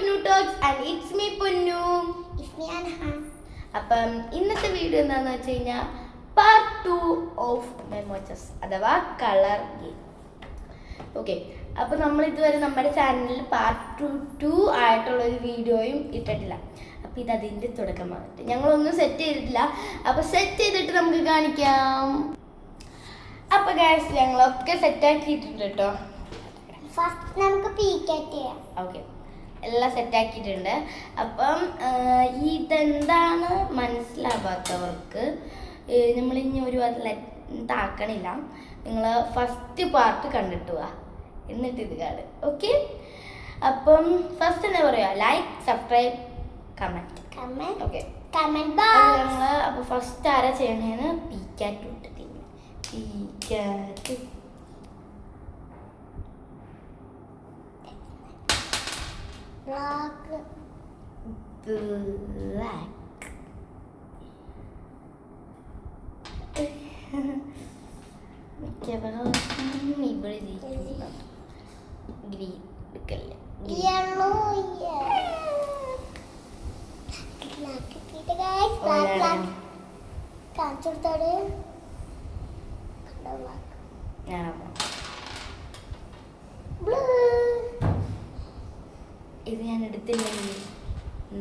Punnu Talks and it's me Punnu. It's me Anha. അപ്പം ഇന്നത്തെ video എന്താണെന്ന് വെച്ച് കഴിഞ്ഞാൽ പാർട്ട് 2 ഓഫ് മെമോച്ചസ് അഥവാ കളർ ഗെയിം. ഓക്കെ, അപ്പോൾ നമ്മൾ ഇതുവരെ നമ്മുടെ ചാനലിൽ പാർട്ട് 2 ആയിട്ടുള്ളൊരു വീഡിയോയും ഇട്ടിട്ടില്ല. അപ്പോൾ ഇത് അതിൻ്റെ തുടക്കമായിട്ട് ഞങ്ങളൊന്നും സെറ്റ് ചെയ്തിട്ടില്ല. അപ്പോൾ സെറ്റ് ചെയ്തിട്ട് നമുക്ക് കാണിക്കാം. അപ്പോൾ ഗൈസ് ഞങ്ങളൊക്കെ സെറ്റാക്കിയിട്ടുണ്ട് കേട്ടോ. ഫസ്റ്റ് നമുക്ക് പീക്കറ്റ് ചെയ്യാം. ഓക്കെ, എല്ലാം സെറ്റാക്കിയിട്ടുണ്ട്. അപ്പം ഇതെന്താണ് മനസ്സിലാവാത്തവർക്ക് നമ്മളിനി ഒരു ഇതാക്കണില്ല. നിങ്ങൾ ഫസ്റ്റ് പാർട്ട് കണ്ടിട്ട് പോവാ, എന്നിട്ട് ഇത് കാണും. ഓക്കെ, അപ്പം ഫസ്റ്റ് എന്താ പറയുക, ലൈക്ക്, സബ്സ്ക്രൈബ്, കമൻറ്റ്. ഓക്കെ, ഞങ്ങൾ അപ്പോൾ ഫസ്റ്റ് ആരാ ചെയ്യണേന്ന് പീക്കാറ്റ് ഇട്ടിട്ട് പീക്കാറ്റ് Black. മിക്കവാറും ഇവിടെ ഗ്രീൻ എടുക്കല്ലേ. Yellow. Black. Guys, black. കാണിച്ചു കൊടുത്തോട്. Blue. ഇത് ഞാൻ എടുത്തില്ലെങ്കിൽ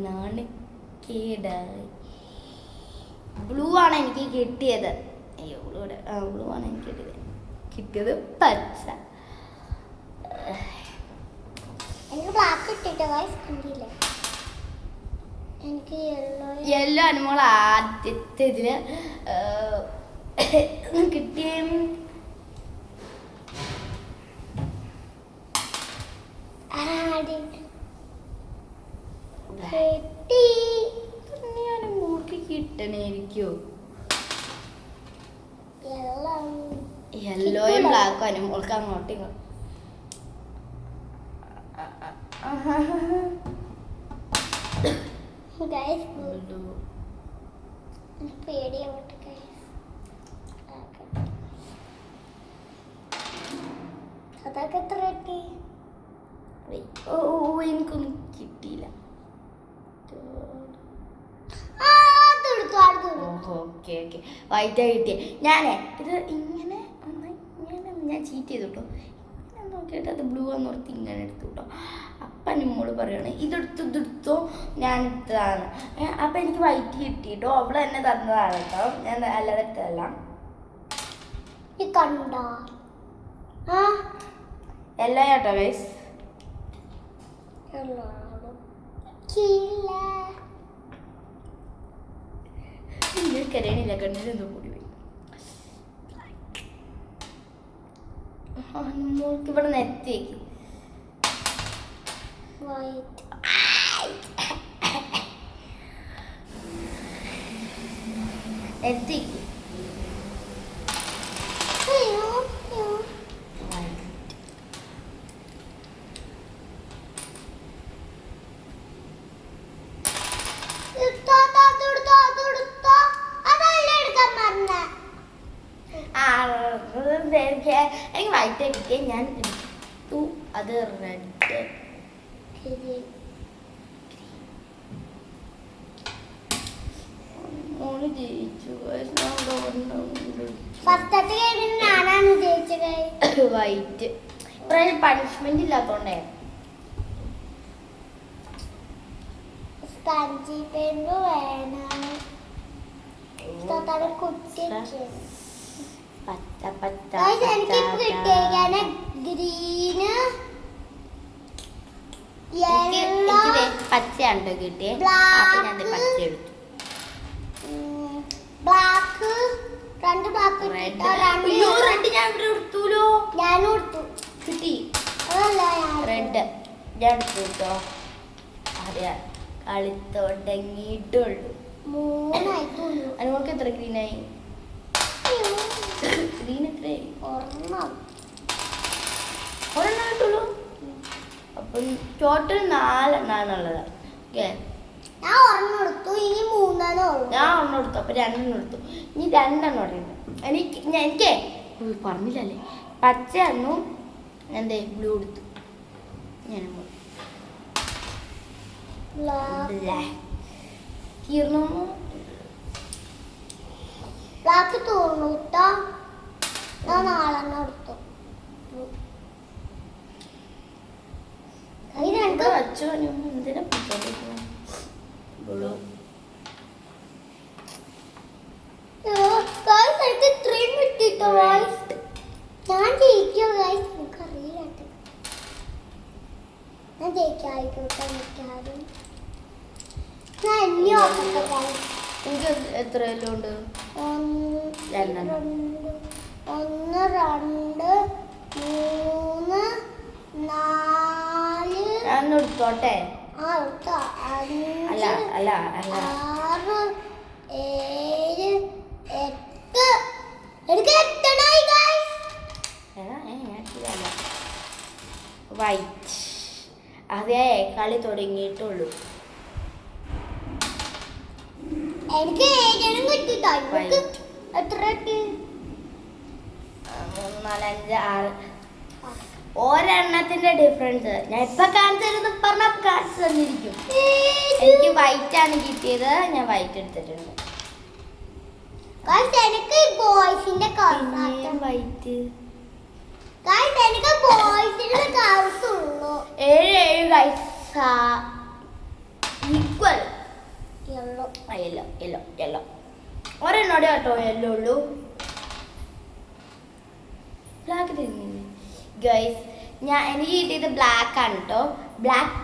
നാണക്കേടായി. ബ്ലൂ ആണ് എനിക്ക് കിട്ടിയത്. അയ്യോ, ബ്ലൂ ആണ് എനിക്ക് കിട്ടിയത് പച്ച. എനിക്ക് ബ്ലാക്ക് ഇട്ടിട്ട് ഗൈസ് കണ്ടില്ല. എനിക്ക് യെല്ലോ അനുമോൾ ആദ്യത്തെ ഇതില് കിട്ടിയ കിട്ടണേരിക്കോ. യെല്ലോയും ബ്ലാക്കും അനുമോൾക്ക് അങ്ങോട്ടും ഇങ്ങോട്ടും. അതൊക്കെ എത്ര കിട്ടി? എനിക്കൊന്നും കിട്ടിയില്ല. ഓക്കെ ഓക്കെ, വൈറ്റാ കിട്ടിയ. ഞാനേ ഇത് ഇങ്ങനെ ഞാൻ ചീറ്റ് ചെയ്തു കേട്ടോ. ഇങ്ങനെ നോക്കിയിട്ട് അത് ബ്ലൂ എന്ന് ഓർത്ത് ഇങ്ങനെ എടുത്തു കേട്ടോ. അപ്പം നിമ്മോട് പറയണേ ഇതെടുത്തോ, ഞാൻ എടുത്തതാണ്. അപ്പം എനിക്ക് വൈറ്റ് കിട്ടി കേട്ടോ. അവള് തന്നെ തന്നതാണ് കേട്ടോ, ഞാൻ അല്ലാതെ എടുത്തതല്ല. എല്ലാം കേട്ടോ ഗൈസ്. കരയണില്ല, കണ്ണിലെന്തോ കൂടി പോയി. മോൾക്ക് ഇവിടെ നെറ്റേക്ക് നെറ്റേക്ക് എനിക്ക് വൈറ്റ് കിട്ടിയ ഞാൻ എടുത്തു. അത് റെഡ്. മോള് ജയിച്ചു. വൈറ്റ് ഇപ്രാവശ്യം പണിഷ്മെന്റ് ഇല്ലാത്തോണ്ടേ. സ്പഞ്ചി പെണ്ണ് വേണം. പച്ച പച്ച ഗ്രീന് പച്ചയാണ്ടോ കിട്ടിയേ. അപ്പൊ ഞാൻ പച്ച എടുത്തു. ബ്ലാക്ക്, രണ്ട് ബ്ലാക്ക്, റെഡ് ഞാൻ ഇവിടെ എടുത്തൂലോ. ഞാനും എടുത്തു. കിട്ടി റെഡ്. ഞാൻ എടുത്തു കേട്ടോ. അതെ, കളി തുടങ്ങിയിട്ടുള്ളൂ. അനുമോൾക്ക് എത്ര ഗ്രീനായി? ഗ്രീൻ എത്രയായി? ഒരെണ്ണം കിട്ടുള്ളൂ. അപ്പം ടോട്ടൽ 4 എണ്ണാന്നുള്ളത്. ഓക്കെ, ഞാൻ ഒരെണ്ണം എടുത്തു, ഇനി 3 ഉള്ളൂ. ഞാൻ ഒരെണ്ണം എടുത്തു, അപ്പൊ 2 എടുത്തു. ഇനി 2 പറയുന്നത് എനിക്ക് പറഞ്ഞില്ലല്ലേ. പച്ച എണ്ണു ഞാൻ ബ്ലൂ എടുത്തു. ഞാൻ തീർന്നു. ബ്ലാക്ക് തോന്നുന്നു കേട്ടോ. ഞാൻ നാളെ എടുത്തു. അച്ഛനും എന്തിനാ ബ്ലൂ എനിക്ക് ഇത്രയും കിട്ടിട്ടോ. ഞാൻ ജയിക്കോ ഗൈസ്? എനിക്കറിയില്ല. ഞാൻ ജയിക്കായിക്കോട്ടെ. എനിക്കാരും ഞാൻ എന്നെ ഓർക്കട്ടെ ഗൈസ്. എനിക്ക് എത്ര എല്ലാം ഉണ്ട്? 1 2 3 4 ഞാൻ എടുത്തോട്ടെ. എടുത്തോ. 5 അല്ല അല്ല അല്ല 6 7 8 എനിക്ക് 8 ഗൈസ്. വൈറ്റ് അതേ കളി തുടങ്ങിയിട്ടുള്ളൂ. എനിക്ക് 7 കിട്ടിട്ടോ. എനിക്ക് എത്ര കിട്ടി? 3 4 5 6 ഒരെണ്ണത്തിന്റെ ഡിഫറൻസ് ഞാൻ ഇപ്പൊ കാണിച്ചു പറഞ്ഞ കാണിച്ചു തന്നിരിക്കും. എനിക്ക് വൈറ്റ് ആണ് കിട്ടിയത്. ഞാൻ വൈറ്റ് എടുത്തിട്ടുണ്ട്. എനിക്ക് ബോയ്സിന്റെ വൈറ്റ് എനിക്ക് ബോയ്സിന്റെ കളേഴ്സ് ഉള്ളൂ. 7 equal. Yellow yellow yellow yellow ഒരെണ്ണോടെ കേട്ടോ യെല്ലോ ഉള്ളൂ. ബ്ലാക്ക് തരുന്നില്ലേ ഗൈസ്? എനിക്ക് കിട്ടിയത് ബ്ലാക്ക് ആണ് കേട്ടോ. ബ്ലാക്ക്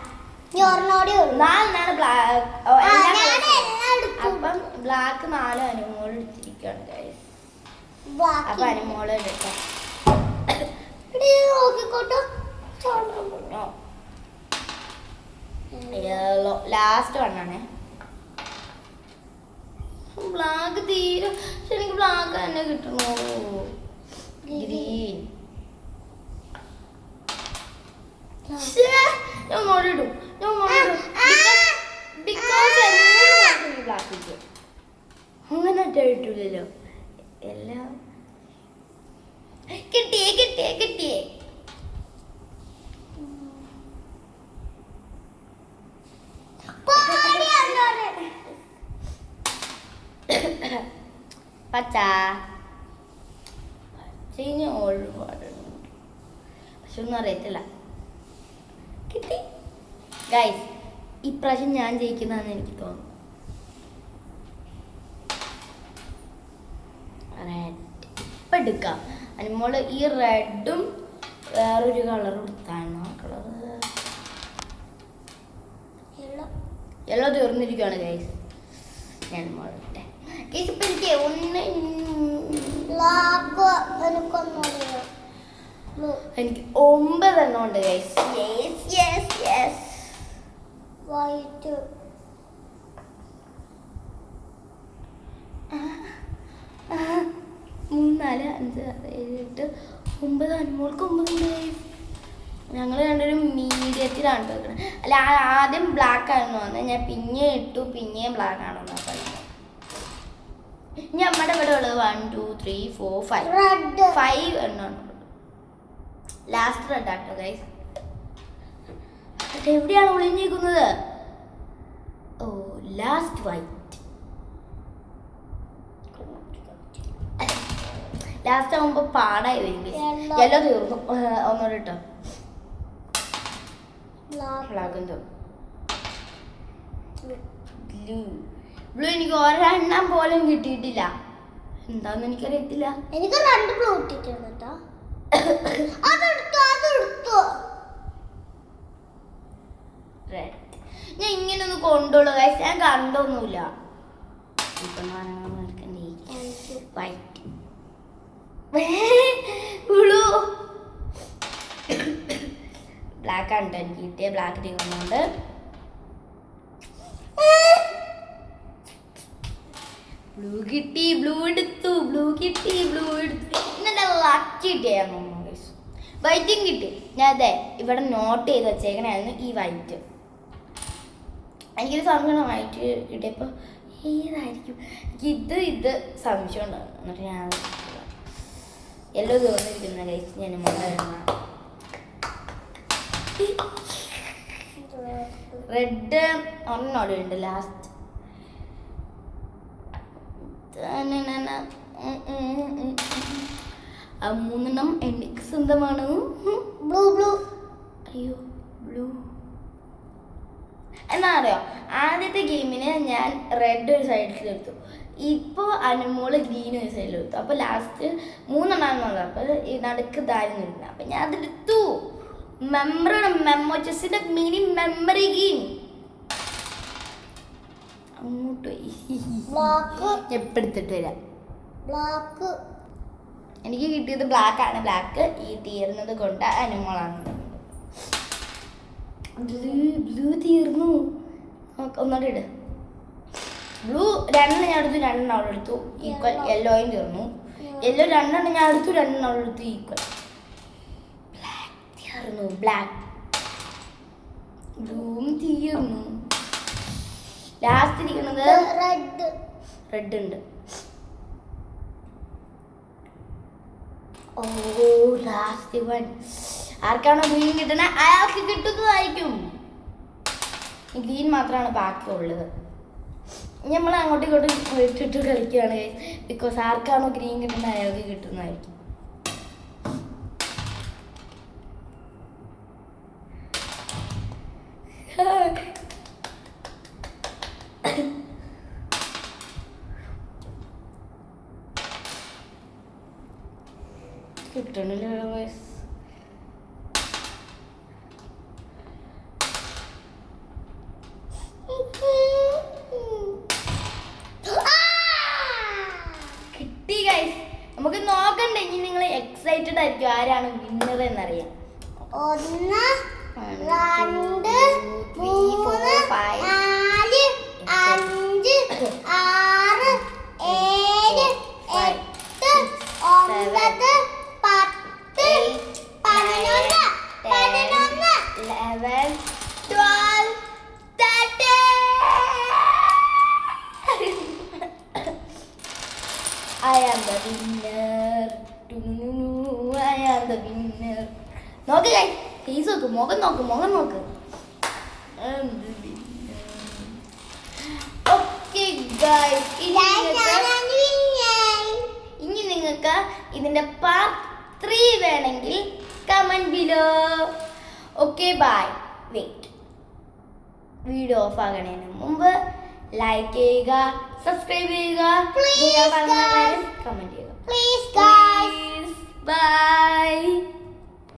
നാലെണ്ണാണ് ബ്ലാക്ക്. അപ്പം ബ്ലാക്ക് 4 അനുമോള് എടുത്തിരിക്കുകയാണ് ഗൈസ്. അപ്പൊ അനുമോള് എടുക്കാം. Yellow last വണ്ണാണേ. ബ്ലാക്ക് തീരെ പക്ഷെ എനിക്ക് ബ്ലാക്ക് തന്നെ കിട്ടണോ? ഗ്രീൻ. ഞാൻ മോളിടും. ബ്ലാക്ക് കിട്ടും. അങ്ങനെ ഇട്ടില്ലല്ലോ. എല്ലാം കിട്ടിയേ കിട്ടിയേ കിട്ടിയേ. പച്ച പച്ച ഒരുപാടുണ്ട് പക്ഷെ ഒന്നും അറിയത്തില്ല. കിട്ടി ഗൈസ്. ഇപ്രാവശ്യം ഞാൻ ജയിക്കുന്നതാണെന്ന് എനിക്ക് തോന്നുന്നു. റെഡ് ഇപ്പം എടുക്കാം. അനുമോള് ഈ റെഡും വേറൊരു കളറും എടുത്താണ്. കളർ യെല്ലോ തീർന്നിരിക്കുകയാണ് ഗൈസ്. ഞാൻ മോളെ ഗൈസ് ഇപ്പം എനിക്ക് എനിക്ക് 9 എണ്ണം ഉണ്ട് ഗൈസ്. വൈറ്റ് 3 4 5 6 7 8 9 അനുമോൾക്ക് 9 ഉണ്ട് ഗൈസ്. ഞങ്ങൾ രണ്ടൊരു മീഡിയത്തിലാണ് വെക്കുന്നത്. അല്ല ആദ്യം ബ്ലാക്ക് ആണെന്ന് പറഞ്ഞാൽ ഞാൻ പിന്നെ ഇട്ടു. പിന്നെയും ബ്ലാക്ക് ആണെന്ന് പറഞ്ഞത്. നമ്മുടെ ഇവിടെ ഉള്ളത് 1 2 3 4 5 എണ്ണമാണ്. ലാസ്റ്റ് റെഡ് ആട്ടോ ഗൈസ്. എവിടെയാണ് ഒളിഞ്ഞിരിക്കുന്നത്? ഓ ലാസ്റ്റ് വൈറ്റ്. ലാസ്റ്റ് ആകുമ്പോ പാടായി വരും. യെല്ലോ തീർന്നു. ഒന്നുകൂടെ ഇട്ടോ. ബ്ലൂ എനിക്ക് ഒരെണ്ണം പോലും കിട്ടിയിട്ടില്ല. എന്താന്ന് എനിക്കറിയത്തില്ല. എനിക്ക് 2 ബ്ലൂ കിട്ടിയിട്ടുണ്ട് കേട്ടോ. ഞാൻ ഇങ്ങനെ ഒന്ന് കൊണ്ടുള്ളൂ ഗൈസ്. ഞാൻ കണ്ടൊന്നുമില്ല. വൈറ്റ് ബ്ലൂ ബ്ലാക്ക് ആണ് എനിക്ക് കിട്ടിയ. ബ്ലാക്ക് തീർന്നുകൊണ്ട് ബ്ലൂ കിട്ടി. ബ്ലൂ എടുത്തു. ബ്ലൂ കിട്ടി. ബ്ലൂ എടുത്തു. ഇന്നെ ലക്കി കിട്ടിയായിരുന്നു. വൈറ്റും കിട്ടി. ഞാൻ അതെ ഇവിടെ നോട്ട് ചെയ്ത് വെച്ചേക്കണായിരുന്നു ഈ വൈറ്റ്. എനിക്കൊരു സംശയമാണ് വൈറ്റ് കിട്ടിയപ്പോൾ ഏതായിരിക്കും. എനിക്ക് ഇത് സംശയം ഉണ്ടാകും. എന്നിട്ട് ഞാൻ യെല്ലോ തീർന്നിരിക്കുന്ന കഴിച്ച് ഞാൻ റെഡ് ഒരെണ്ണോടെ ഉണ്ട് ലാസ്റ്റ്. ആ മൂന്നെണ്ണം എനിക്ക് സ്വന്തമാണ്. Blue blue. അയ്യോ ബ്ലൂ. എന്നാ അറിയോ, ആദ്യത്തെ ഗെയിമിന് ഞാൻ റെഡ് ഒരു സൈഡിലെടുത്തു, ഇപ്പോൾ അനുമോള് ഗ്രീൻ ഒരു സൈഡിലെടുത്തു. അപ്പോൾ ലാസ്റ്റ് മൂന്നെണ്ണാണെന്നുള്ളത്. അപ്പോൾ ഈ നടുക്ക് താഴ്ന്നിരുന്നു. അപ്പം ഞാൻ അതെടുത്തു. മെമ്മറിയുടെ മെമ്മോച്ചസിന്റെ മിനി മെമ്മറി ഗെയിം അങ്ങോട്ട് പോയി. എപ്പെടുത്തിട്ട് വരാം. ബ്ലാക്ക്. എനിക്ക് കിട്ടിയത് ബ്ലാക്ക് ആണ്. ബ്ലാക്ക് ഈ തീർന്നത് കൊണ്ട് അനുമോളാണ്. ബ്ലൂ തീർന്നു. ഒന്നോടെ ഇട്. ബ്ലൂ രണ്ടെണ്ണം ഞാൻ എടുത്തു, രണ്ടെണ്ണം അവിടെ എടുത്തു ഈക്വൽ. യെല്ലോയും തീർന്നു. യെല്ലോ രണ്ടെണ്ണം ഞാൻ എടുത്തു, രണ്ടെണ്ണം അവിടെ എടുത്തു ഈക്വൽ. ബ്ലാക്ക് തീർന്നു. ബ്ലാക്ക്. ബ്ലൂവും തീർന്നു. ലാസ്റ്റ് ഇരിക്കുന്നത് റെഡ്. റെഡ് ഉണ്ട്. ഓ ലാസ്റ്റ് വൺ. ആർക്കാണോ ഗ്രീൻ കിട്ടണേ അയാൾക്ക് കിട്ടുന്നതായിരിക്കും. ഗ്രീൻ മാത്രമാണ് ബാക്കിയുള്ളത്. നമ്മൾ അങ്ങോട്ടും ഇങ്ങോട്ടും ഇട്ടിട്ട് കളിക്കുകയാണ്, ബിക്കോസ് ആർക്കാണോ ഗ്രീൻ കിട്ടുന്നത് അയാൾക്ക് കിട്ടുന്നതായിരിക്കും. കിട്ടണില്ല. കിട്ടി ഗൈസ്. നമുക്ക് നോക്കണ്ടേ, ഇനി നിങ്ങൾ എക്സൈറ്റഡ് ആയിരിക്കും ആരാണ് വിന്നർ എന്നറിയാം. 1 2 3 4 5 6 7 8 9 10 11 11 12 13. I am the winner. I am the winner. നോക്ക് ഗൈസ്, ഫേസ് നോക്ക്, മുഖം നോക്ക്, മുഖം നോക്ക്. ഓക്കെ ഗൈസ്, ഇനി നിങ്ങൾക്ക് ഇതിന്റെ പാർട്ട് 3 വേണമെങ്കിൽ comment below. Okay bye. Wait, video off ആകണതിന് മുമ്പ് ലൈക്ക് ചെയ്യുക, സബ്സ്ക്രൈബ് ചെയ്യുക, കമന്റ് ചെയ്യുക. Please guys. Bye.